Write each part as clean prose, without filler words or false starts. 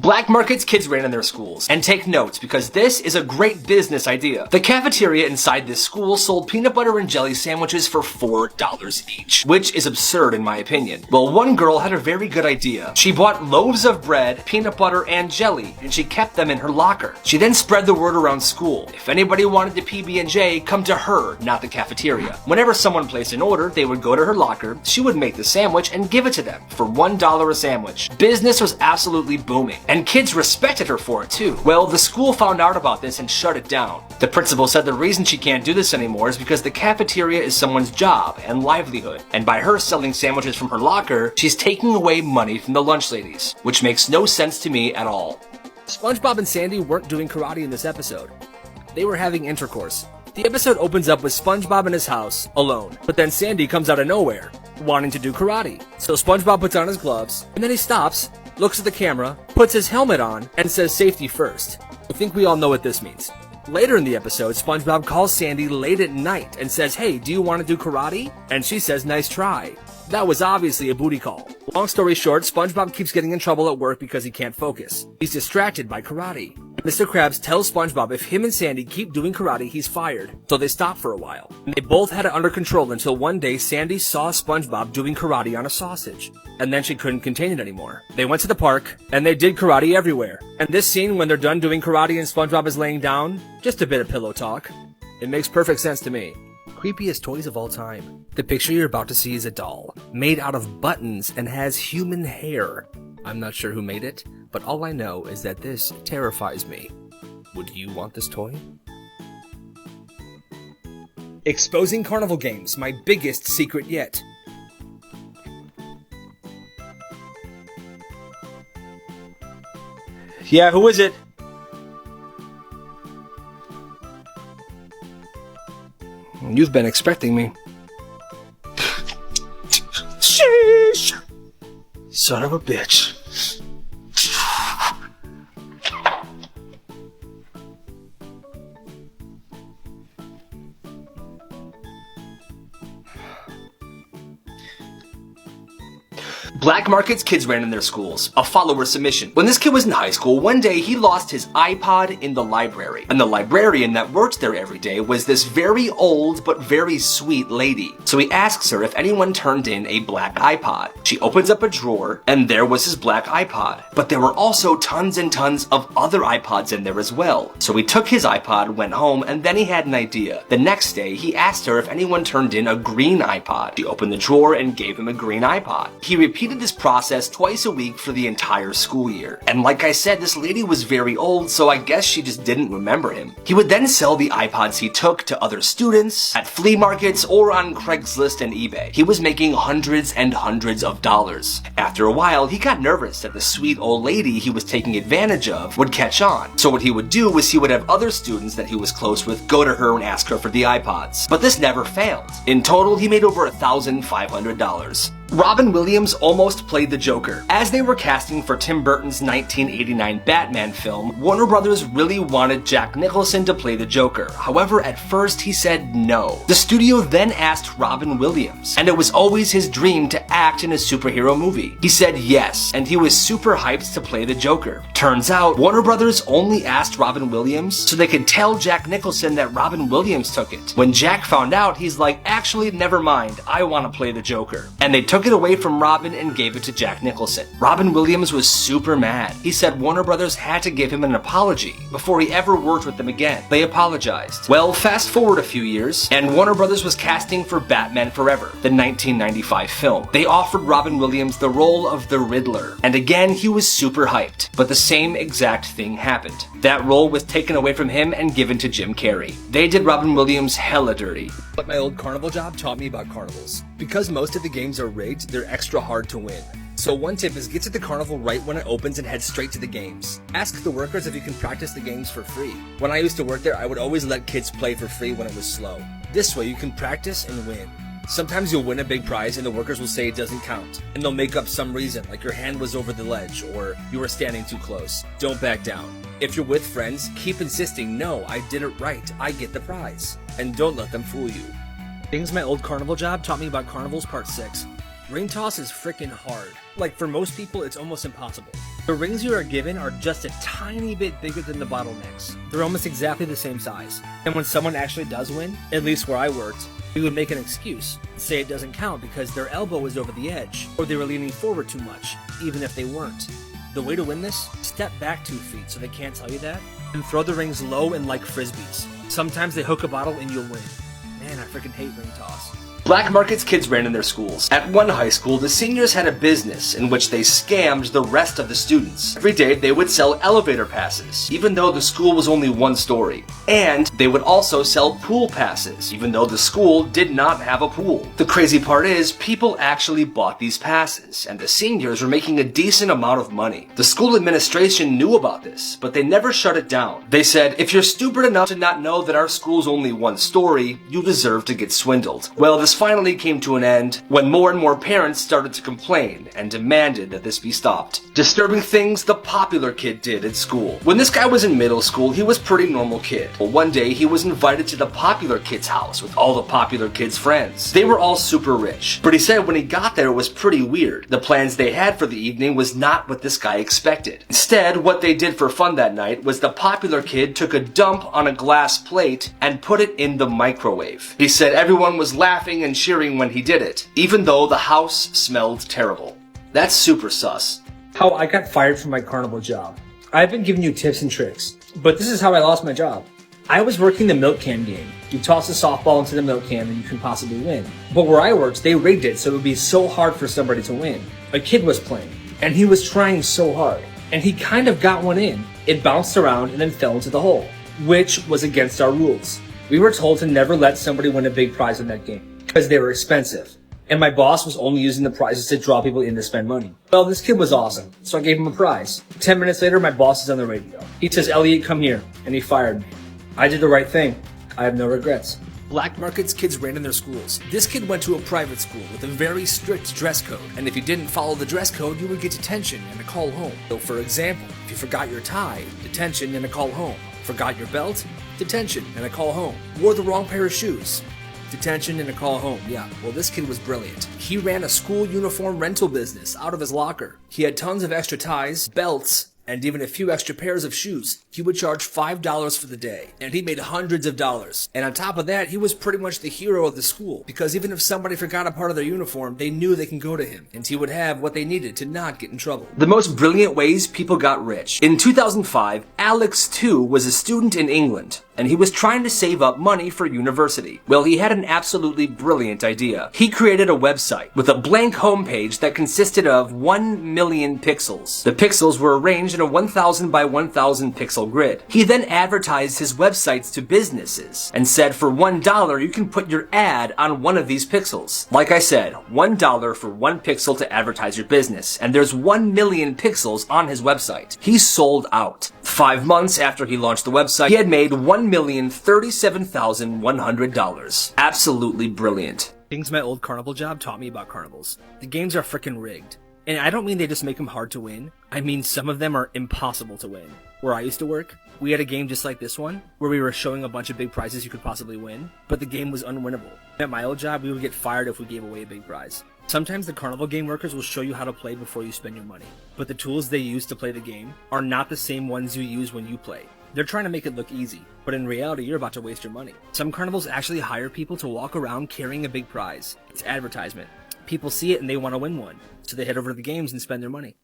Black markets kids ran in their schools. And take notes, because this is a great business idea. The cafeteria inside this school sold peanut butter and jelly sandwiches for $4 each, which is absurd in my opinion. Well, one girl had a very good idea. She bought loaves of bread, peanut butter, and jelly, and she kept them in her locker. She then spread the word around school. If anybody wanted the PB&J, come to her, not the cafeteria. Whenever someone placed an order, they would go to her locker, she would make the sandwich and give it to them for $1 a sandwich. Business was absolutely booming, and kids respected her for it too. Well, the school found out about this and shut it down. The principal said the reason she can't do this anymore is because the cafeteria is someone's job and livelihood, and by her selling sandwiches from her locker, she's taking away money from the lunch ladies, which makes no sense to me at all. SpongeBob and Sandy weren't doing karate in this episode. They were having intercourse. The episode opens up with SpongeBob in his house, alone, but then Sandy comes out of nowhere, wanting to do karate. So SpongeBob puts on his gloves, and then he stops, looks at the camera, puts his helmet on, and says safety first. I think we all know what this means. Later in the episode, SpongeBob calls Sandy late at night and says, "Hey, do you want to do karate?" And she says, "Nice try." That was obviously a booty call. Long story short, SpongeBob keeps getting in trouble at work because he can't focus. He's distracted by karate. Mr. Krabs tells SpongeBob if him and Sandy keep doing karate, he's fired. So they stop for a while. And they both had it under control until one day Sandy saw SpongeBob doing karate on a sausage. And then she couldn't contain it anymore. They went to the park, and they did karate everywhere. And this scene when they're done doing karate and SpongeBob is laying down, just a bit of pillow talk. It makes perfect sense to me. Creepiest toys of all time. The picture you're about to see is a doll, made out of buttons and has human hair. I'm not sure who made it, but all I know is that this terrifies me. Would you want this toy? Exposing carnival games, my biggest secret yet. Yeah, who is it? You've been expecting me. Sheesh! Son of a bitch. Black markets kids ran in their schools. A follower submission. When this kid was in high school, one day he lost his iPod in the library. And the librarian that worked there every day was this very old but very sweet lady. So he asks her if anyone turned in a black iPod. She opens up a drawer and there was his black iPod. But there were also tons and tons of other iPods in there as well. So he took his iPod, went home, and then he had an idea. The next day he asked her if anyone turned in a green iPod. She opened the drawer and gave him a green iPod. He repeated this process twice a week for the entire school year. And like I said, this lady was very old, so I guess she just didn't remember him. He would then sell the iPods he took to other students, at flea markets, or on Craigslist and eBay. He was making hundreds and hundreds of dollars. After a while, he got nervous that the sweet old lady he was taking advantage of would catch on. So what he would do was he would have other students that he was close with go to her and ask her for the iPods. But this never failed. In total, he made over $1,500. Robin Williams almost played the Joker. As they were casting for Tim Burton's 1989 Batman film, Warner Brothers really wanted Jack Nicholson to play the Joker. However, at first he said no. The studio then asked Robin Williams, and it was always his dream to act in a superhero movie. He said yes, and he was super hyped to play the Joker. Turns out, Warner Brothers only asked Robin Williams so they could tell Jack Nicholson that Robin Williams took it. When Jack found out, he's like, actually, never mind, I want to play the Joker. And they took it away from Robin and gave it to Jack Nicholson. Robin Williams was super mad. He said Warner Brothers had to give him an apology before he ever worked with them again. They apologized. Well, fast forward a few years, and Warner Brothers was casting for Batman Forever, the 1995 film. They offered Robin Williams the role of the Riddler, and again he was super hyped. But the same exact thing happened. That role was taken away from him and given to Jim Carrey. They did Robin Williams hella dirty. But my old carnival job taught me about carnivals. Because most of the games are rigged, they're extra hard to win. So one tip is get to the carnival right when it opens and head straight to the games. Ask the workers if you can practice the games for free. When I used to work there, I would always let kids play for free when it was slow. This way you can practice and win. Sometimes you'll win a big prize and the workers will say it doesn't count. And they'll make up some reason, like your hand was over the ledge or you were standing too close. Don't back down. If you're with friends, keep insisting, no, I did it right, I get the prize. And don't let them fool you. Things my old carnival job taught me about carnivals part 6. Ring toss is frickin' hard. Like for most people, it's almost impossible. The rings you are given are just a tiny bit bigger than the bottlenecks. They're almost exactly the same size. And when someone actually does win, at least where I worked, we would make an excuse, say it doesn't count because their elbow was over the edge, or they were leaning forward too much, even if they weren't. The way to win this? Step back 2 feet so they can't tell you that, and throw the rings low and like frisbees. Sometimes they hook a bottle and you'll win. Man, I freaking hate ring toss. Black markets kids ran in their schools. At one high school, the seniors had a business in which they scammed the rest of the students. Every day, they would sell elevator passes, even though the school was only 1 story. And they would also sell pool passes, even though the school did not have a pool. The crazy part is, people actually bought these passes, and the seniors were making a decent amount of money. The school administration knew about this, but they never shut it down. They said, if you're stupid enough to not know that our school's only 1 story, you deserve to get swindled. Well, this finally came to an end when more and more parents started to complain and demanded that this be stopped. Disturbing things the popular kid did at school. When this guy was in middle school, he was a pretty normal kid. Well, one day he was invited to the popular kid's house with all the popular kid's friends. They were all super rich, but he said when he got there it was pretty weird. The plans they had for the evening was not what this guy expected. Instead, what they did for fun that night was the popular kid took a dump on a glass plate and put it in the microwave. He said everyone was laughing and cheering when he did it, even though the house smelled terrible. That's super sus. How I got fired from my carnival job. I've been giving you tips and tricks, but this is how I lost my job. I was working the milk can game. You toss a softball into the milk can and you can possibly win. But where I worked, they rigged it so it would be so hard for somebody to win. A kid was playing, and he was trying so hard, and he kind of got one in. It bounced around and then fell into the hole, which was against our rules. We were told to never let somebody win a big prize in that game, because they were expensive. And my boss was only using the prizes to draw people in to spend money. Well, this kid was awesome, so I gave him a prize. 10 minutes later, my boss is on the radio. He says, Elliot, come here. And he fired me. I did the right thing. I have no regrets. Black markets kids ran in their schools. This kid went to a private school with a very strict dress code, and if you didn't follow the dress code, you would get detention and a call home. So for example, if you forgot your tie, detention and a call home. Forgot your belt, detention and a call home. Wore the wrong pair of shoes, detention and a call home. Yeah, well, this kid was brilliant. He ran a school uniform rental business out of his locker. He had tons of extra ties, belts, and even a few extra pairs of shoes. He would charge $5 for the day, and he made hundreds of dollars. And on top of that, he was pretty much the hero of the school, because even if somebody forgot a part of their uniform, they knew they can go to him, and he would have what they needed to not get in trouble. The most brilliant ways people got rich. In 2005, Alex, too, was a student in England, and he was trying to save up money for university. Well, he had an absolutely brilliant idea. He created a website with a blank homepage that consisted of 1 million pixels. The pixels were arranged in a 1000 by 1000 pixel grid. He then advertised his websites to businesses and said for $1 you can put your ad on one of these pixels. Like I said, $1 for 1 pixel to advertise your business, and there's 1 million pixels on his website. He sold out. 5 months after he launched the website, he had made $1,037,100. Absolutely brilliant. Things my old carnival job taught me about carnivals. The games are frickin' rigged. And I don't mean they just make them hard to win. I mean some of them are impossible to win. Where I used to work, we had a game just like this one, where we were showing a bunch of big prizes you could possibly win, but the game was unwinnable. At my old job, we would get fired if we gave away a big prize. Sometimes the carnival game workers will show you how to play before you spend your money, but the tools they use to play the game are not the same ones you use when you play. They're trying to make it look easy, but in reality, you're about to waste your money. Some carnivals actually hire people to walk around carrying a big prize. It's advertisement. People see it and they want to win one, so they head over to the games and spend their money.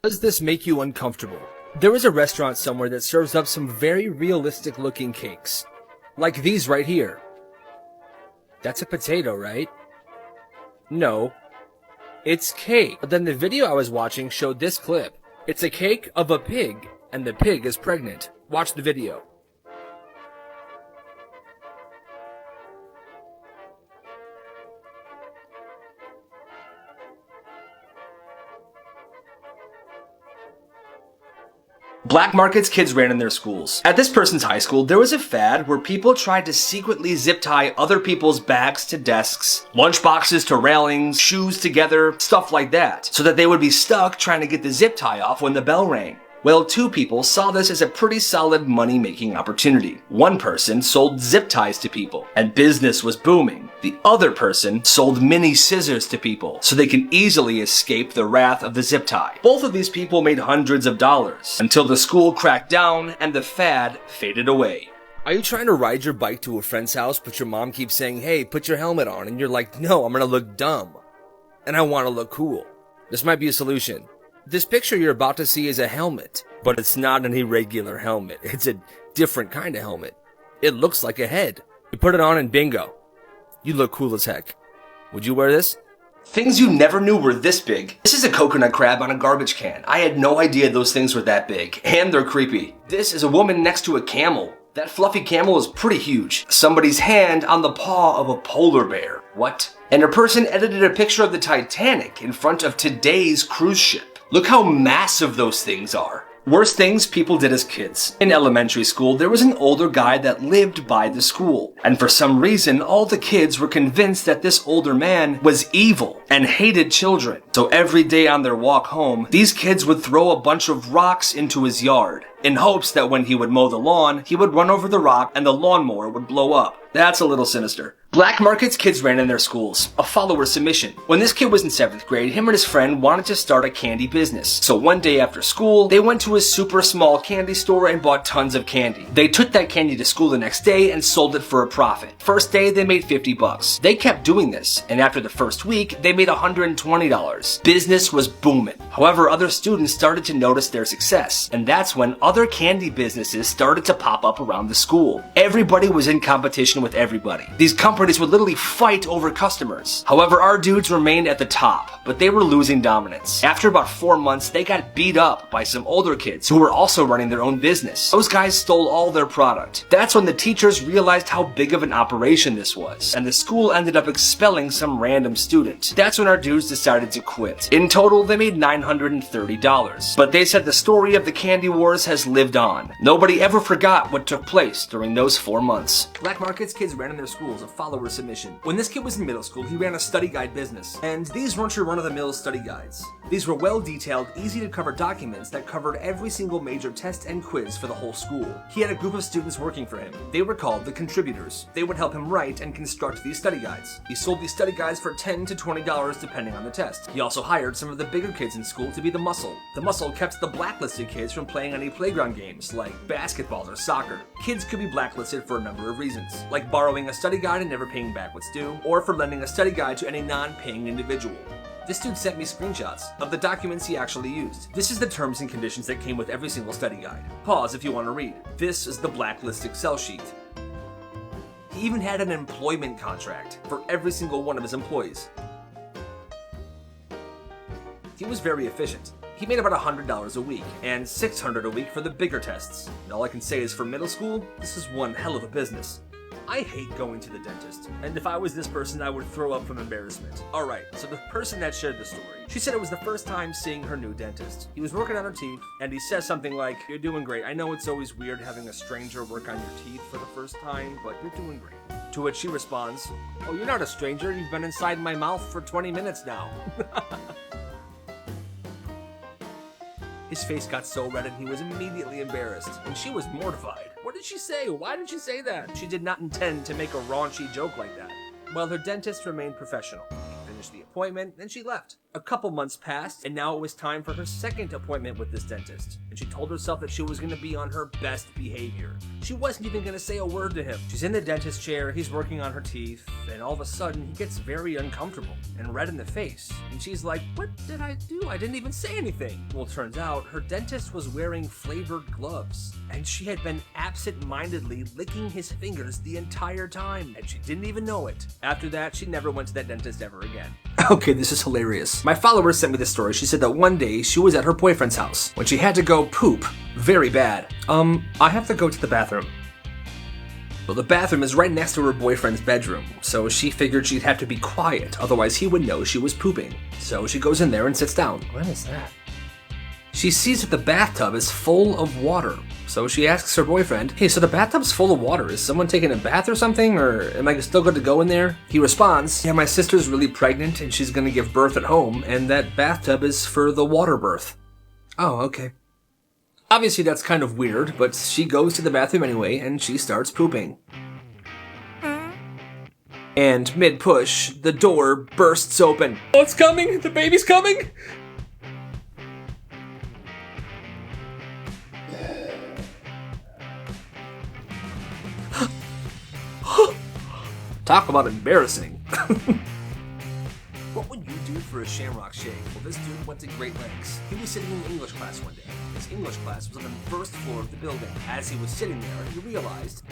Does this make you uncomfortable? There is a restaurant somewhere that serves up some very realistic looking cakes. Like these right here. That's a potato, right? No. It's cake. But then the video I was watching showed this clip. It's a cake of a pig, and the pig is pregnant. Watch the video. Black markets kids ran in their schools. At this person's high school, there was a fad where people tried to secretly zip tie other people's bags to desks, lunchboxes to railings, shoes together, stuff like that, so that they would be stuck trying to get the zip tie off when the bell rang. Well, two people saw this as a pretty solid money-making opportunity. One person sold zip ties to people, and business was booming. The other person sold mini scissors to people, so they can easily escape the wrath of the zip tie. Both of these people made hundreds of dollars, until the school cracked down and the fad faded away. Are you trying to ride your bike to a friend's house, but your mom keeps saying, hey, put your helmet on, and you're like, no, I'm gonna look dumb. And I wanna look cool. This might be a solution. This picture you're about to see is a helmet, but it's not an irregular helmet. It's a different kind of helmet. It looks like a head. You put it on and bingo. You look cool as heck. Would you wear this? Things you never knew were this big. This is a coconut crab on a garbage can. I had no idea those things were that big, and they're creepy. This is a woman next to a camel. That fluffy camel is pretty huge. Somebody's hand on the paw of a polar bear. What? And a person edited a picture of the Titanic in front of today's cruise ship. Look how massive those things are. Worst things people did as kids. In elementary school, there was an older guy that lived by the school. And for some reason, all the kids were convinced that this older man was evil and hated children. So every day on their walk home, these kids would throw a bunch of rocks into his yard, in hopes that when he would mow the lawn, he would run over the rock and the lawnmower would blow up. That's a little sinister. Black markets kids ran in their schools, a follower submission. When this kid was in 7th grade, him and his friend wanted to start a candy business. So one day after school, they went to a super small candy store and bought tons of candy. They took that candy to school the next day and sold it for a profit. First day, they made $50. They kept doing this, and after the first week, they made $120. Business was booming. However, other students started to notice their success, and that's when other candy businesses started to pop up around the school. Everybody was in competition with everybody. These companies would literally fight over customers. However, our dudes remained at the top, but they were losing dominance. After about 4 months, they got beat up by some older kids who were also running their own business. Those guys stole all their product. That's when the teachers realized how big of an operation this was, and the school ended up expelling some random student. That's when our dudes decided to quit. In total, they made $930. But they said the story of the candy wars has lived on. Nobody ever forgot what took place during those 4 months. Black markets kids ran in their schools, a follower submission. When this kid was in middle school, he ran a study guide business. And these weren't your run-of-the-mill study guides. These were well-detailed, easy-to-cover documents that covered every single major test and quiz for the whole school. He had a group of students working for him. They were called the contributors. They would help him write and construct these study guides. He sold these study guides for $10 to $20 depending on the test. He also hired some of the bigger kids in school to be the muscle. The muscle kept the blacklisted kids from playing any playground games like basketball or soccer. Kids could be blacklisted for a number of reasons, like borrowing a study guide and never paying back what's due, or for lending a study guide to any non-paying individual. This dude sent me screenshots of the documents he actually used. This is the terms and conditions that came with every single study guide. Pause if you want to read. This is the blacklist Excel sheet. He even had an employment contract for every single one of his employees. He was very efficient. He made about $100 a week, and $600 a week for the bigger tests. And all I can say is for middle school, this is one hell of a business. I hate going to the dentist, and if I was this person, I would throw up from embarrassment. Alright, so the person that shared the story, she said it was the first time seeing her new dentist. He was working on her teeth, and he says something like, "You're doing great. I know it's always weird having a stranger work on your teeth for the first time, but you're doing great." To which she responds, "Oh, you're not a stranger. You've been inside my mouth for 20 minutes now." His face got so red and he was immediately embarrassed, and she was mortified. What did she say? Why did she say that? She did not intend to make a raunchy joke like that. Well, her dentist remained professional. He finished the appointment, and she left. A couple months passed, and now it was time for her second appointment with this dentist. And she told herself that she was going to be on her best behavior. She wasn't even going to say a word to him. She's in the dentist chair, he's working on her teeth, and all of a sudden, he gets very uncomfortable and red in the face. And she's like, "What did I do? I didn't even say anything." Well, it turns out, her dentist was wearing flavored gloves, and she had been absent-mindedly licking his fingers the entire time, and she didn't even know it. After that, she never went to that dentist ever again. Okay, this is hilarious. My follower sent me this story. She said that one day she was at her boyfriend's house when she had to go poop very bad. I have to go to the bathroom. Well, the bathroom is right next to her boyfriend's bedroom, so she figured she'd have to be quiet, otherwise he would know she was pooping. So she goes in there and sits down. What is that? She sees that the bathtub is full of water. So she asks her boyfriend, "Hey, so the bathtub's full of water. Is someone taking a bath or something? Or am I still good to go in there?" He responds, "Yeah, my sister's really pregnant and she's gonna give birth at home, and that bathtub is for the water birth." Oh, okay. Obviously that's kind of weird, but she goes to the bathroom anyway, and she starts pooping. And mid-push, the door bursts open. Oh, it's coming! The baby's coming! Talk about embarrassing. What would you do for a shamrock shake? Well, this dude went to great lengths. He was sitting in English class one day. His English class was on the first floor of the building. As he was sitting there, he realized,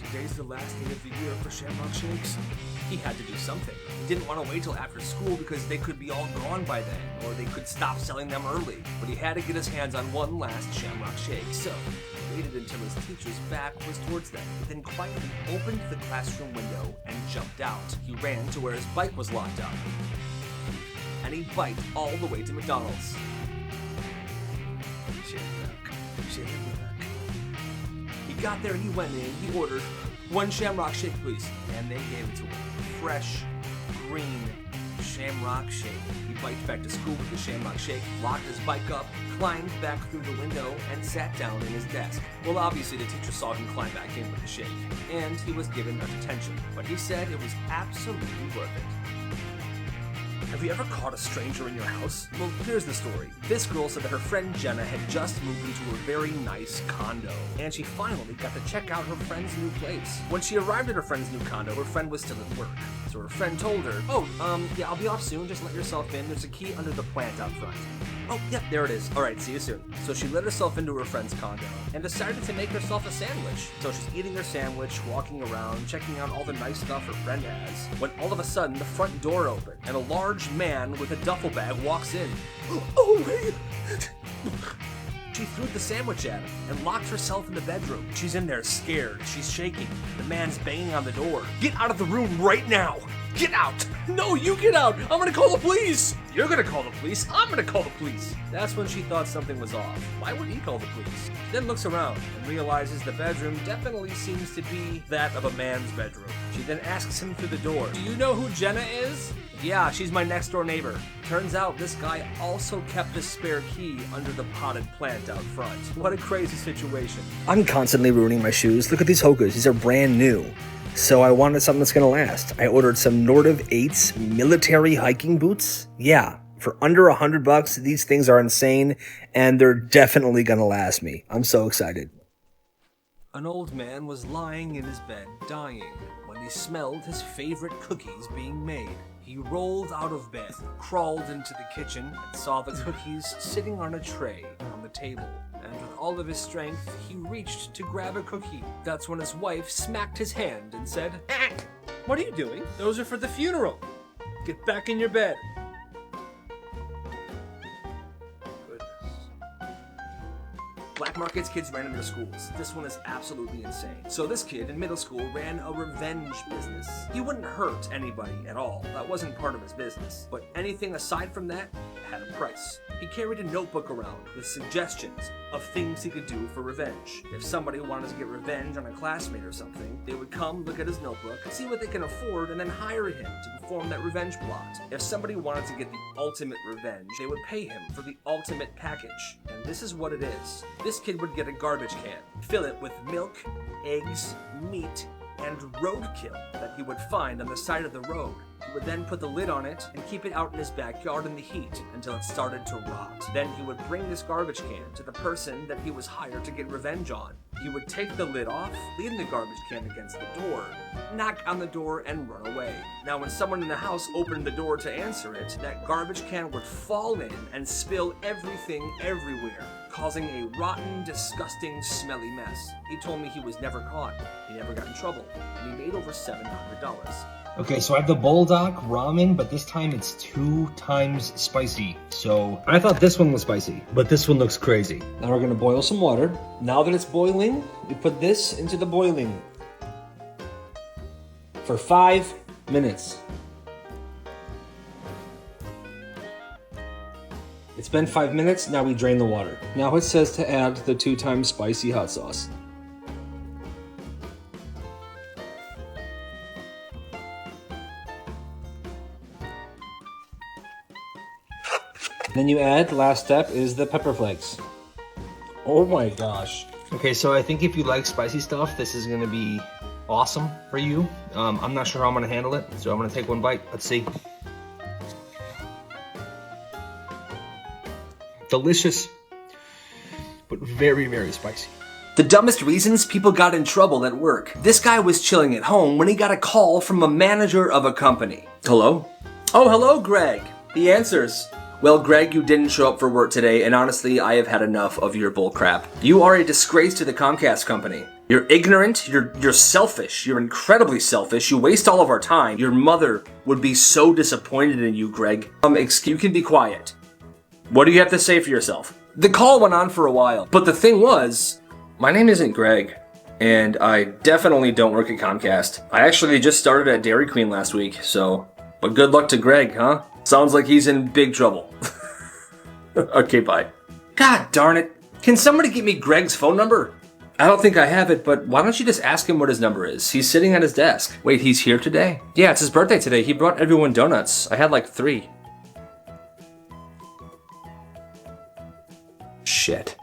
today's the last day of the year for shamrock shakes. He had to do something. He didn't want to wait till after school because they could be all gone by then, or they could stop selling them early. But he had to get his hands on one last shamrock shake, so he waited until his teacher's back was towards them, then quietly opened the classroom window and jumped out. He ran to where his bike was locked up, and he biked all the way to McDonald's. He got there and he went in, he ordered 1 shamrock shake, please, and they gave it to him. Fresh, green shamrock shake. He biked back to school with the shamrock shake, locked his bike up, climbed back through the window, and sat down in his desk. Well, obviously the teacher saw him climb back in with the shake, and he was given a detention, but he said it was absolutely worth it. Have you ever caught a stranger in your house? Well, here's the story. This girl said that her friend Jenna had just moved into a very nice condo, and she finally got to check out her friend's new place. When she arrived at her friend's new condo, her friend was still at work. So her friend told her, yeah, I'll be off soon, just let yourself in. There's a key under the plant out front. Oh, yep, there it is. All right, see you soon. So she let herself into her friend's condo and decided to make herself a sandwich. So she's eating her sandwich, walking around, checking out all the nice stuff her friend has, when all of a sudden the front door opened and a large man with a duffel bag walks in. Oh, wait! She threw the sandwich at him and locked herself in the bedroom. She's in there scared. She's shaking. The man's banging on the door. Get out of the room right now! Get out! No, you get out! I'm gonna call the police! You're gonna call the police? I'm gonna call the police! That's when she thought something was off. Why would he call the police? She then looks around and realizes the bedroom definitely seems to be that of a man's bedroom. She then asks him through the door, do you know who Jenna is? Yeah, she's my next door neighbor. Turns out this guy also kept a spare key under the potted plant out front. What a crazy situation. I'm constantly ruining my shoes. Look at these Hokas. These are brand new. So I wanted something that's gonna last. I ordered some Nordiv 8's military hiking boots. Yeah, for under $100, these things are insane, and they're definitely gonna last me. I'm so excited. An old man was lying in his bed, dying, when he smelled his favorite cookies being made. He rolled out of bed, crawled into the kitchen, and saw the cookies sitting on a tray on the table. And with all of his strength, he reached to grab a cookie. That's when his wife smacked his hand and said, "What are you doing? Those are for the funeral. Get back in your bed." Black markets kids ran in their schools. This one is absolutely insane. So this kid in middle school ran a revenge business. He wouldn't hurt anybody at all. That wasn't part of his business. But anything aside from that had a price. He carried a notebook around with suggestions of things he could do for revenge. If somebody wanted to get revenge on a classmate or something, they would come look at his notebook, see what they can afford, and then hire him to perform that revenge plot. If somebody wanted to get the ultimate revenge, they would pay him for the ultimate package. And this is what it is. This kid would get a garbage can, fill it with milk, eggs, meat, and roadkill that he would find on the side of the road. He would then put the lid on it and keep it out in his backyard in the heat until it started to rot. Then he would bring this garbage can to the person that he was hired to get revenge on. He would take the lid off, lean the garbage can against the door, knock on the door, and run away. Now when someone in the house opened the door to answer it, that garbage can would fall in and spill everything everywhere, causing a rotten, disgusting, smelly mess. He told me he was never caught, he never got in trouble, and he made over $700. Okay, so I have the Bulldog ramen, but this time it's 2 times spicy. So I thought this one was spicy, but this one looks crazy. Now we're gonna boil some water. Now that it's boiling, we put this into the boiling for 5 minutes. It's been 5 minutes, now we drain the water. Now it says to add the 2 times spicy hot sauce. Then you add, last step is the pepper flakes. Oh my gosh. Okay, so I think if you like spicy stuff, this is gonna be awesome for you. I'm not sure how I'm gonna handle it, so I'm gonna take one bite. Let's see. Delicious, but very, very spicy. The dumbest reasons people got in trouble at work. This guy was chilling at home when he got a call from a manager of a company. Hello? Oh, hello, Greg. He answers. Well, Greg, you didn't show up for work today, and honestly, I have had enough of your bull crap. You are a disgrace to the Comcast company. You're ignorant, you're selfish, you're incredibly selfish, you waste all of our time. Your mother would be so disappointed in you, Greg. You can be quiet. What do you have to say for yourself? The call went on for a while, but the thing was, my name isn't Greg, and I definitely don't work at Comcast. I actually just started at Dairy Queen last week, but good luck to Greg, huh? Sounds like he's in big trouble. Okay, bye. God darn it. Can somebody get me Greg's phone number? I don't think I have it, but why don't you just ask him what his number is? He's sitting at his desk. Wait, he's here today? Yeah, it's his birthday today. He brought everyone donuts. I had like 3. Shit.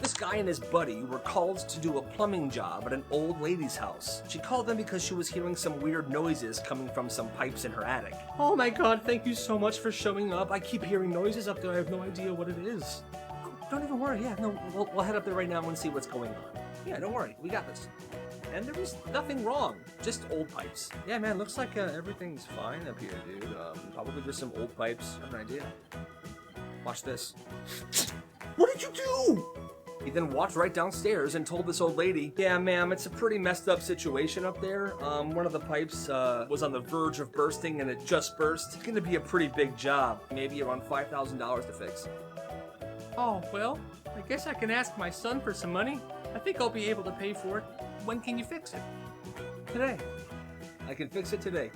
This guy and his buddy were called to do a plumbing job at an old lady's house. She called them because she was hearing some weird noises coming from some pipes in her attic. Oh my god, thank you so much for showing up. I keep hearing noises up there. I have no idea what it is. Oh, don't even worry. Yeah, no, we'll head up there right now and see what's going on. Yeah, don't worry. We got this. And there was nothing wrong. Just old pipes. Yeah, man, looks like everything's fine up here, dude. Probably just some old pipes. I have an idea. Watch this. What did you do? He then walked right downstairs and told this old lady, yeah, ma'am, it's a pretty messed up situation up there. One of the pipes was on the verge of bursting and it just burst. It's gonna be a pretty big job, maybe around $5,000 to fix. Oh, well, I guess I can ask my son for some money. I think I'll be able to pay for it. When can you fix it? Today. I can fix it today.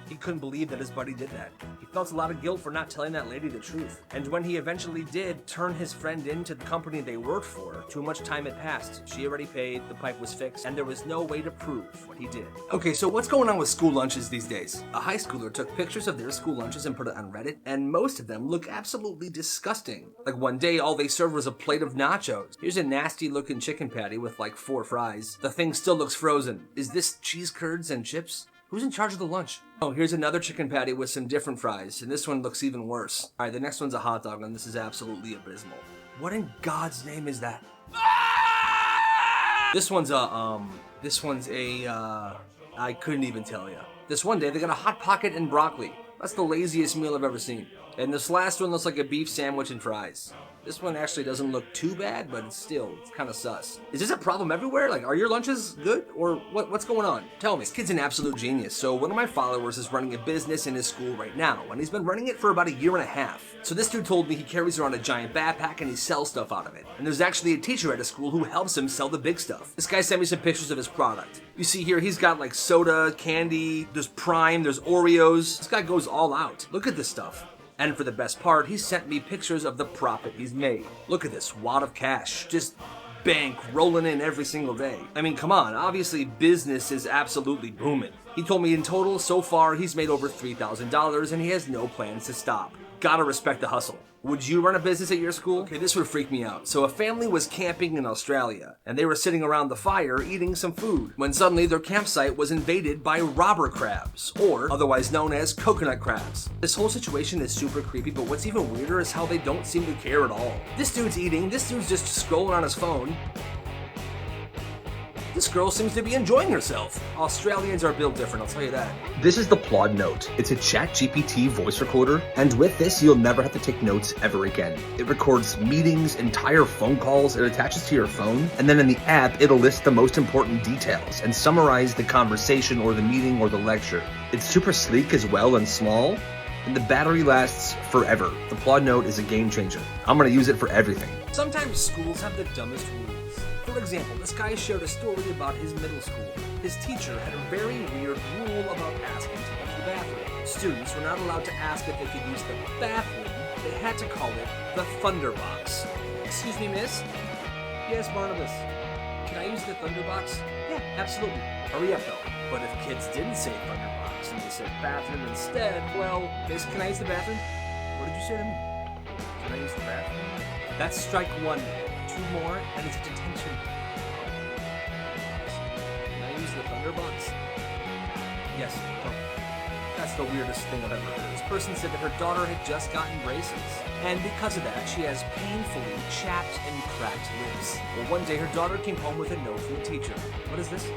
He couldn't believe that his buddy did that. He felt a lot of guilt for not telling that lady the truth. And when he eventually did turn his friend into the company they worked for, too much time had passed. She already paid, the pipe was fixed, and there was no way to prove what he did. Okay, so what's going on with school lunches these days? A high schooler took pictures of their school lunches and put it on Reddit, and most of them look absolutely disgusting. Like one day, all they served was a plate of nachos. Here's a nasty looking chicken patty with like 4 fries. The thing still looks frozen. Is this cheese curds and chips? Who's in charge of the lunch? Oh, here's another chicken patty with some different fries, and this one looks even worse. All right, the next one's a hot dog, and this is absolutely abysmal. What in God's name is that? This one's I couldn't even tell you. This one day, they got a Hot Pocket and broccoli. That's the laziest meal I've ever seen. And this last one looks like a beef sandwich and fries. This one actually doesn't look too bad, but it's kind of sus. Is this a problem everywhere? Like, are your lunches good? Or what's going on? Tell me. This kid's an absolute genius. So one of my followers is running a business in his school right now, and he's been running it for about 1.5 years. So this dude told me he carries around a giant backpack and he sells stuff out of it. And there's actually a teacher at his school who helps him sell the big stuff. This guy sent me some pictures of his product. You see here, he's got like soda, candy, there's Prime, there's Oreos. This guy goes all out. Look at this stuff. And for the best part, he sent me pictures of the profit he's made. Look at this wad of cash, just bank rolling in every single day. I mean, come on, obviously business is absolutely booming. He told me in total, so far, he's made over $3,000 and he has no plans to stop. Gotta respect the hustle. Would you run a business at your school? Okay, this would freak me out. So a family was camping in Australia, and they were sitting around the fire eating some food, when suddenly their campsite was invaded by robber crabs, or otherwise known as coconut crabs. This whole situation is super creepy, but what's even weirder is how they don't seem to care at all. This dude's eating, this dude's just scrolling on his phone. This girl seems to be enjoying herself. Australians are built different, I'll tell you that. This is the Plod Note. It's a ChatGPT voice recorder, and with this, you'll never have to take notes ever again. It records meetings, entire phone calls, it attaches to your phone, and then in the app, it'll list the most important details and summarize the conversation or the meeting or the lecture. It's super sleek as well and small, and the battery lasts forever. The Plod Note is a game changer. I'm gonna use it for everything. Sometimes schools have the dumbest rules. For example, this guy shared a story about his middle school. His teacher had a very weird rule about asking to go to the bathroom. Students were not allowed to ask if they could use the bathroom. They had to call it the Thunderbox. Excuse me, miss? Yes, Barnabas. Can I use the Thunderbox? Yeah, absolutely. Hurry up, though. But if kids didn't say Thunderbox and they said bathroom instead, well, miss, can I use the bathroom? What did you say to me? Can I use the bathroom? That's strike one. 2 more, and it's a detention. Can I use the Thunderbox? Yes. Oh. That's the weirdest thing I've ever heard. This person said that her daughter had just gotten braces, and because of that, she has painfully chapped and cracked lips. Well, one day her daughter came home with a note from the teacher. What is this?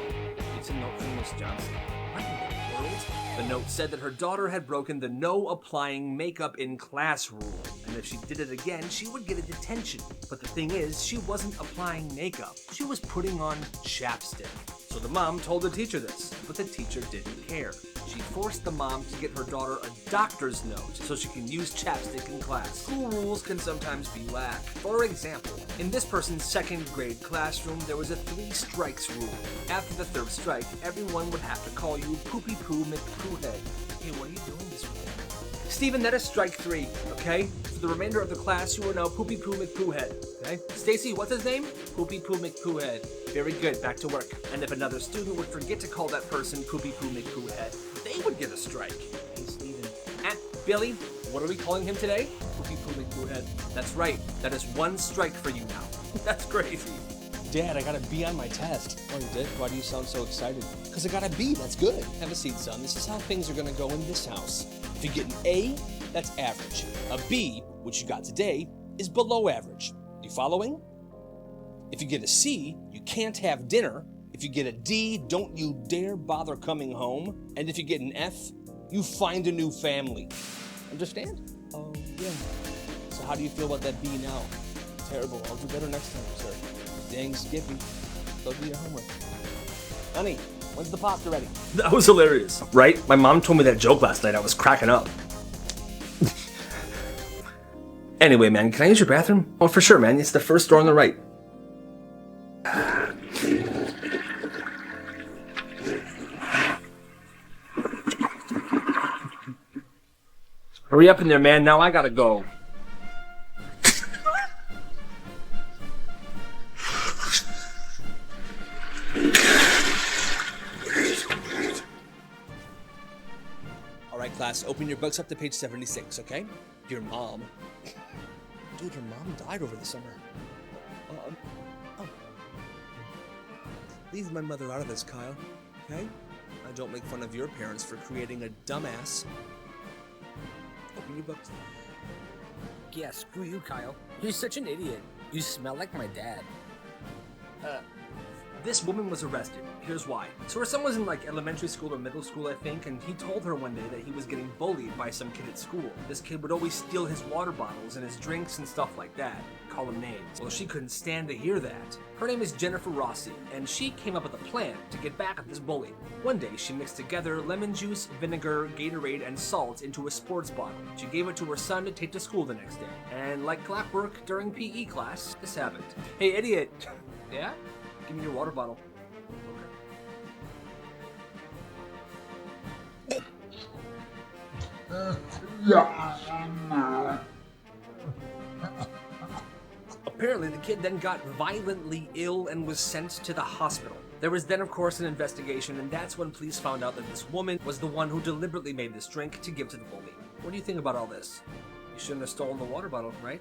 It's a note from Miss Johnson. What in the world? The note said that her daughter had broken the no applying makeup in class rule, and if she did it again, she would get a detention. But the thing is, she wasn't applying makeup. She was putting on chapstick. So the mom told the teacher this, but the teacher didn't care. She forced the mom to get her daughter a doctor's note so she can use chapstick in class. School rules can sometimes be whack. For example, in this person's 2nd grade classroom, there was a 3 strikes rule. After the 3rd strike, everyone would have to call you Poopy Poo McPoohead. Hey, what are you doing this weekend? Steven, that is strike 3, okay? For the remainder of the class, you are now Poopy Poo McPoohead, okay? Stacy, what's his name? Poopy Poo McPoohead. Very good, back to work. And if another student would forget to call that person Poopy Poo McPoohead, they would get a strike. Hey, Steven. Billy, what are we calling him today? Poopy Poo McPoohead. That's right, that is 1 strike for you now. That's crazy. Dad, I got a B on my test. Oh, you did? Why do you sound so excited? Because I got a B, that's good. Have a seat, son. This is how things are gonna go in this house. If you get an A, that's average. A B, which you got today, is below average. You following? If you get a C, you can't have dinner. If you get a D, don't you dare bother coming home. And if you get an F, you find a new family. Understand? Oh, yeah. So how do you feel about that B now? Terrible. I'll do better next time, sir. Dang, Skippy. Go do your homework. Honey, when's the pasta ready? That was hilarious, right? My mom told me that joke last night. I was cracking up. Anyway, man, can I use your bathroom? Oh, for sure, man. It's the first door on the right. Hurry up in there, man. Now I gotta go. All right, class, open your books up to page 76, okay? Your mom. Dude, your mom died over the summer. Oh. Leave my mother out of this, Kyle, okay? I don't make fun of your parents for creating a dumbass. Open your books. Yeah, screw you, Kyle. You're such an idiot. You smell like my dad. This woman was arrested. Here's why. So her son was in like elementary school or middle school, I think, and he told her one day that he was getting bullied by some kid at school. This kid would always steal his water bottles and his drinks and stuff like that. Call him names. Well, she couldn't stand to hear that. Her name is Jennifer Rossi, and she came up with a plan to get back at this bully. One day, she mixed together lemon juice, vinegar, Gatorade, and salt into a sports bottle. She gave it to her son to take to school the next day. And like clockwork, during PE class, this happened. Hey, idiot. Yeah? Give me your water bottle. Apparently, the kid then got violently ill and was sent to the hospital. There was then, of course, an investigation, and that's when police found out that this woman was the one who deliberately made this drink to give to the bully. What do you think about all this? You shouldn't have stolen the water bottle, right?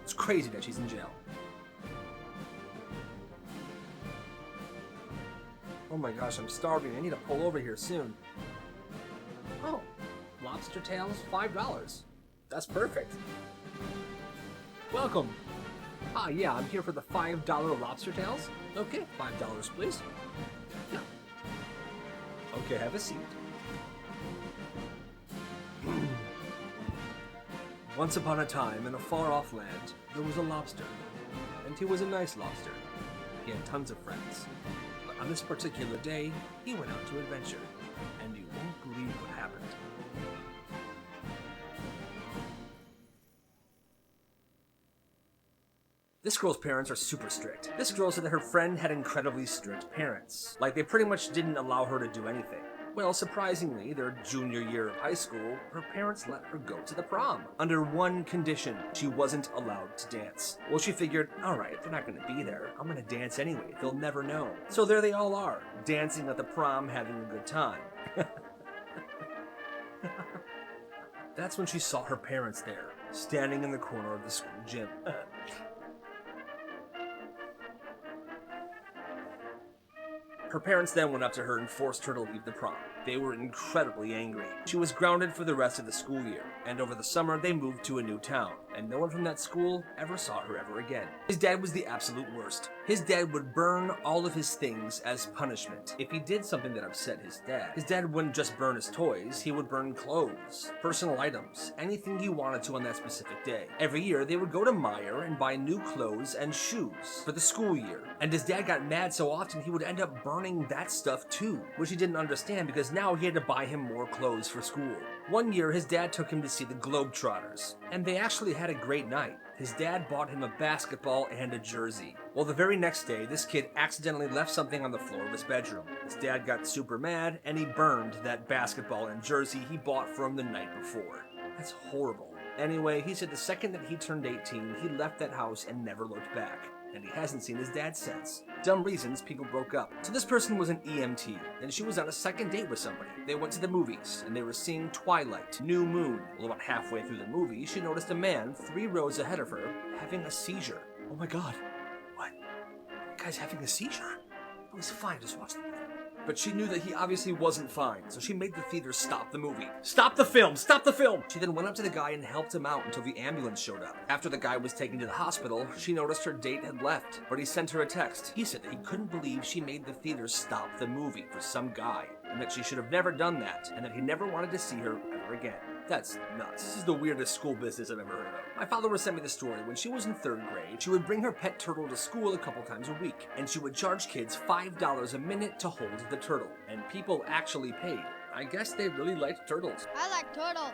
It's crazy that she's in jail. Oh my gosh, I'm starving. I need to pull over here soon. Oh, lobster tails, $5. That's perfect. Welcome. Ah, yeah, I'm here for the $5 lobster tails. Okay, $5, please. Yeah. Okay, have a seat. Once upon a time, in a far-off land, there was a lobster. And he was a nice lobster. He had tons of friends. But on this particular day, he went out to adventure. And you won't believe what happened. This girl's parents are super strict. This girl said that her friend had incredibly strict parents. Like, they pretty much didn't allow her to do anything. Well, surprisingly, their junior year of high school, her parents let her go to the prom. Under one condition, she wasn't allowed to dance. Well, she figured, alright, they're not gonna be there. I'm gonna dance anyway, they'll never know. So there they all are, dancing at the prom, having a good time. That's when she saw her parents there. standing in the corner of the school gym. Her parents then went up to her and forced her to leave the prom. They were incredibly angry. She was grounded for the rest of the school year, and over the summer they moved to a new town, and no one from that school ever saw her ever again. His dad was the absolute worst. His dad would burn all of his things as punishment. If he did something that upset his dad wouldn't just burn his toys, he would burn clothes, personal items, anything he wanted to on that specific day. Every year they would go to Meijer and buy new clothes and shoes for the school year, and his dad got mad so often he would end up burning that stuff too, which he didn't understand because now he had to buy him more clothes for school. One year, his dad took him to see the Globetrotters, and they actually had a great night. His dad bought him a basketball and a jersey. Well, the very next day, this kid accidentally left something on the floor of his bedroom. His dad got super mad, and he burned that basketball and jersey he bought for him the night before. That's horrible. Anyway, he said the second that he turned 18, he left that house and never looked back. And he hasn't seen his dad since. Dumb reasons, people broke up. So this person was an EMT, and she was on a second date with somebody. They went to the movies, and they were seeing Twilight, New Moon. Well, about halfway through the movie, she noticed a man 3 rows ahead of her having a seizure. Oh my god. What? The guy's having a seizure? Oh, he's fine, just watch the movie. But she knew that he obviously wasn't fine, so she made the theater stop the movie. Stop the film! Stop the film! She then went up to the guy and helped him out until the ambulance showed up. After the guy was taken to the hospital, she noticed her date had left, but he sent her a text. He said that he couldn't believe she made the theater stop the movie for some guy, and that she should have never done that, and that he never wanted to see her ever again. That's nuts. This is the weirdest school business I've ever heard of. My follower sent me the story. When she was in 3rd grade, she would bring her pet turtle to school a couple times a week, and she would charge kids $5 a minute to hold the turtle. And people actually paid. I guess they really liked turtles. I like turtles.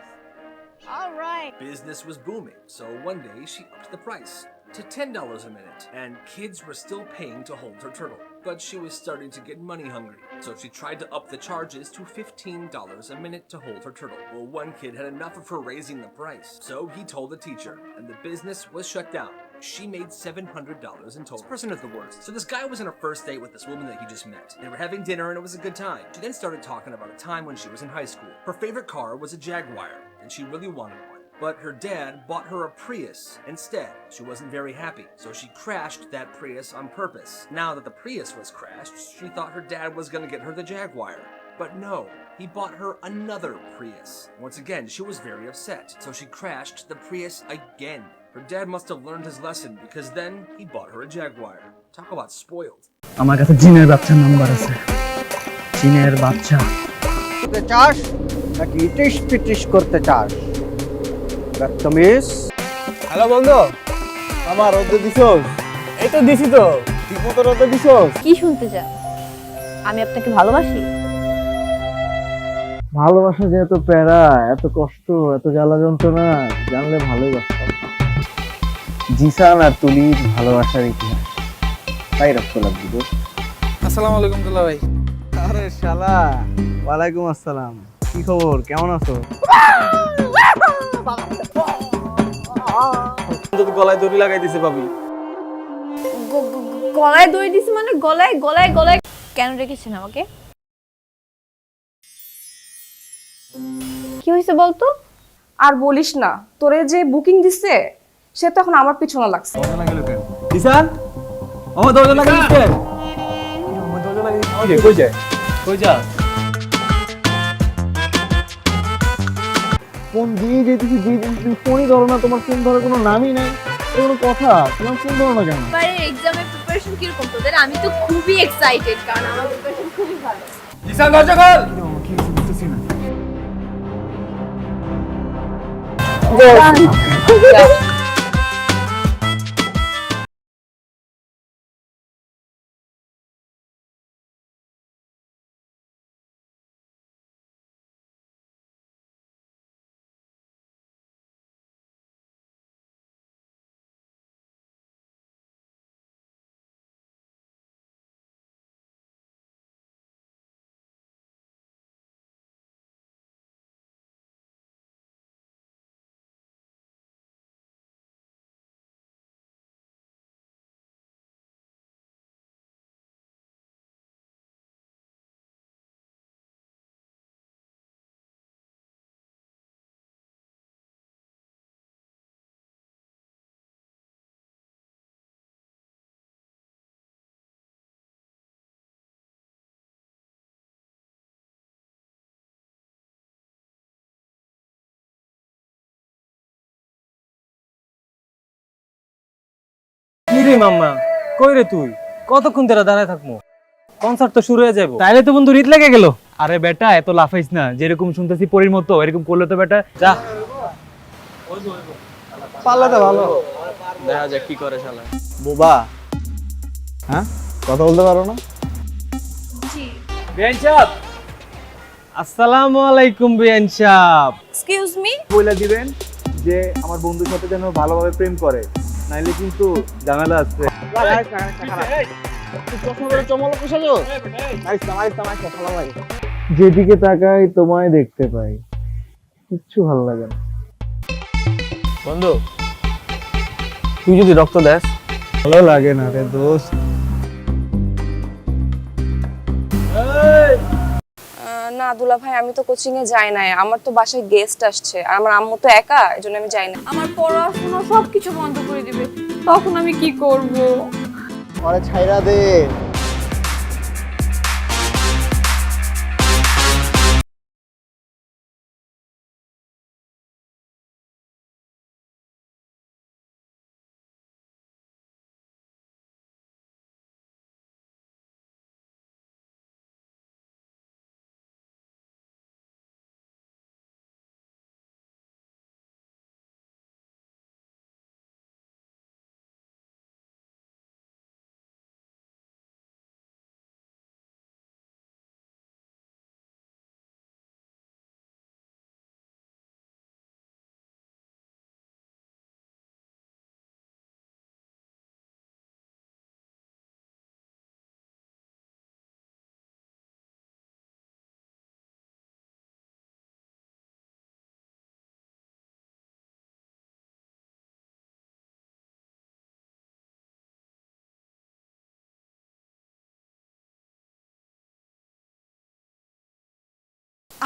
All right. Business was booming, so one day she upped the price to $10 a minute, and kids were still paying to hold her turtle. But she was starting to get money hungry, so she tried to up the charges to $15 a minute to hold her turtle. Well, one kid had enough of her raising the price, so he told the teacher, and the business was shut down. She made $700 in total. This person is the worst. So this guy was on a first date with this woman that he just met. They were having dinner and it was a good time. She then started talking about a time when she was in high school. Her favorite car was a Jaguar, and she really wanted one. But her dad bought her a Prius instead. She wasn't very happy, so she crashed that Prius on purpose. Now that the Prius was crashed, she thought her dad was gonna get her the Jaguar. But no, he bought her another Prius. Once again, she was very upset, so she crashed the Prius again. Her dad must have learned his lesson because then he bought her a Jaguar. Talk about spoiled. আমার কাছে জিনের বাচ্চার number আছে জিনের বাচ্চা করতে চাস নাকি ইটিস পিটিস করতে চাস বদতমিজ হ্যালো বন্ধু আমার রোদে দিছস এই তো দিছি তো ঠিকমতো রোদে দিছস কি শুনতে চান? আমি আপনাকে ভালোবাসি। ভালোবাসা যে এত প্যারা এত কষ্ট এত জ্বালা যন্ত্রণা জানলে ভালোই বাসতাম জিসান আর তুলির ভালোবাসার ইতিহাস তাই রক্ত লাগবে দোষ। আসসালামু আলাইকুম দুলা ভাই আরে শালা ওয়ালাইকুম আসসালাম কি খবর কেমন আছো? তো গলায় দড়ি লাগাই দিছে ভাবি গলায় দড়ি দিছি মানে গলায় গলায় গলায় কেন রেখেছেন আমাকে? কি হয়েছে বলতো? আর বলিস না, তোরে যে বুকিং দিছে সে তো এখন আমার পিছনে লাগছে। জিসান আমার দরজা লাগাই দিছে আমার দরজা লাগাই দিছে কই যায় কই যা ফোন দিয়ে যেতেছি দিয়ে তুমি ফোনই ধরো না তোমার ফোন ধরার কোনো নামই নাই কোনো কথা তোমার ফোন ধরো না কেন? এবারে এক্সামের প্রিপারেশন কি রকম তোদের? আমি তো খুবই এক্সাইটেড কারণ আমার প্রিপারেশন খুবই ভালো। জিসান দরজা খোল কি বুঝতেছি না কিরে মাম্মা, কই রে তুই? কতক্ষণ ধরে দাঁড়ায় থাকবো? কনসার্ট তো শুরু হয়ে যাবো। তাইলে তো বন্ধু রীত লেগে গেল। আরে বেটা এত লাফাইস না, যেরকম শুনতেছি পরীর মতো এরকম করলে তো বেটা যা। পাল্লা তো ভালো। দেখা যাক কি করে শালা। বোবা, হ্যাঁ কথা বলতে পারো না? বিয়ান সাহেব, আসসালামু আলাইকুম বিয়ান সাহেব। এক্সকিউজ মি, বলে দিবেন যে আমার বন্ধুর সাথে যেন ভালোভাবে প্রেম করে, নাইলে কিন্তু ঝামেলা আছে। যেদিকে তাকাই তোমায় দেখতে পাই, কিচ্ছু ভালো লাগে না। বন্ধু তুই যদি রক্ত দেস। ভালো লাগে না রে দোস্ত। না দুলা ভাই, আমি তো কোচিং এ যাই নাই, আমার তো বাসায় গেস্ট আসছে আর আমার আম্মু তো একা, এজন্য আমি যাই না। আমার পড়াশোনা সবকিছু বন্ধ করে দিবে, তখন আমি কি করব? আরে ছাইরা দে।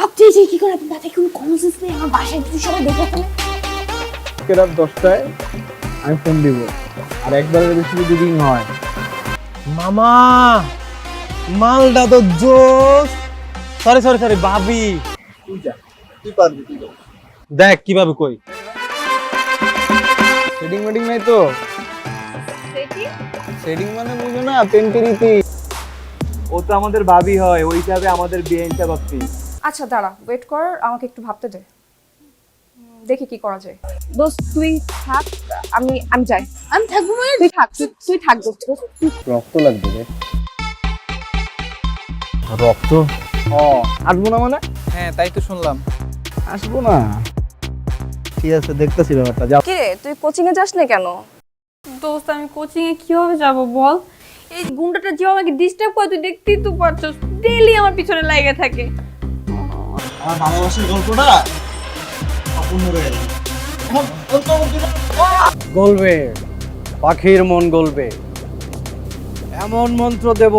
আপনি যে কি করে আপনার মাথায় কোনো কমন সেন্স নেই? আমার বাসায় যদি সবাই দেখে ফেলে। রাত 10টায় আমি ফোন দিব, আর একবারের বেশি যদি রিং হয়। মামা মালটা তো জোস। সরি সরি সরি ভাবি। তুই পারবি, তুই পারবি। দেখ কিভাবে কই। সেটিং মেটিং নাই তো? সেটিং মানে বুঝো না, পেন্টেরিতে। ও তো আমাদের ভাবি হয়, ওই হিসাবে আমাদের বিয়ে হিসাব ভাবছি। আচ্ছা দাঁড়া, ওয়েট কর, আমাকে একটু ভাবতে দে, দেখি কি করা যায়। দোস্ত তুই থাক, আমি যাই। আমি থাকবো মানে? তুই থাক, তুই থাক দোস্ত। রক্ত লাগবে রে। রক্ত? আসবো না মানে? হ্যাঁ তাই তো শুনলাম। আসবো না, ঠিক আছে দেখতেছি ব্যাপারটা। যাও। কি রে, তুই কোচিং এ যাস না কেন? দোস্ত আমি কোচিং এ কিভাবে যাব বল? এই গুন্ডাটা যে আমাকে ডিস্টার্ব করে, তুই দেখতেই তো পারছস, ডেইলি আমার পিছনে লাগে থাকে। আমার ভালোবাসার গল্পটা অপূর্ণ রয়ে গেল। গলবে, পাখির মন গলবে, এমন মন্ত্র দেব।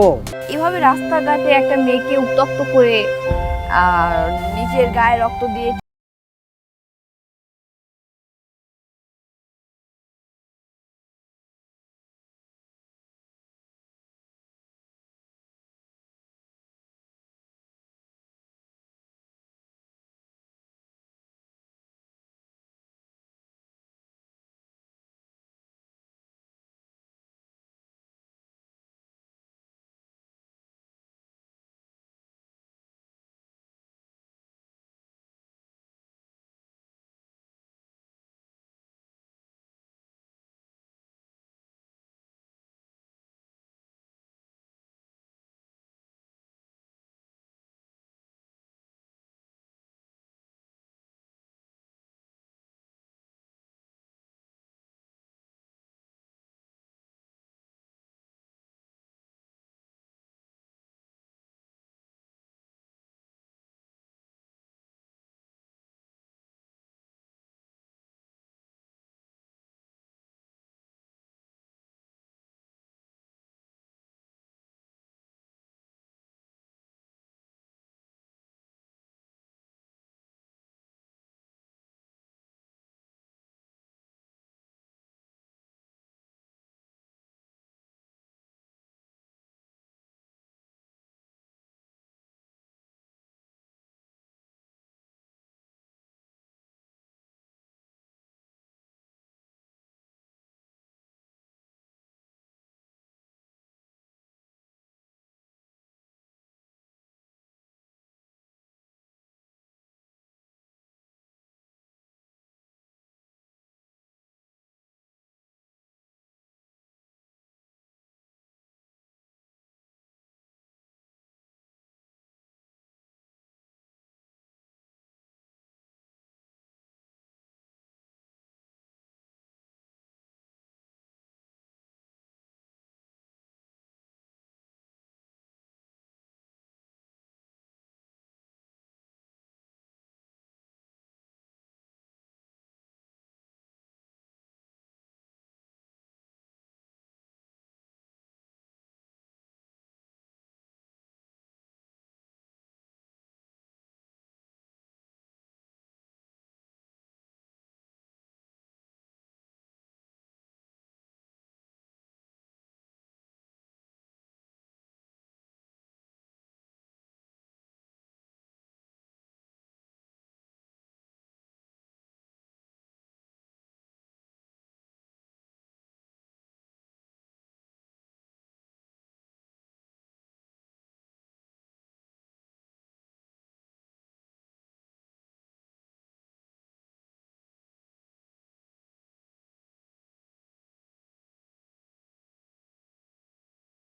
এভাবে রাস্তাঘাটে একটা মেয়েকে উত্তক্ত করে আর নিজের গায়ে রক্ত দিয়ে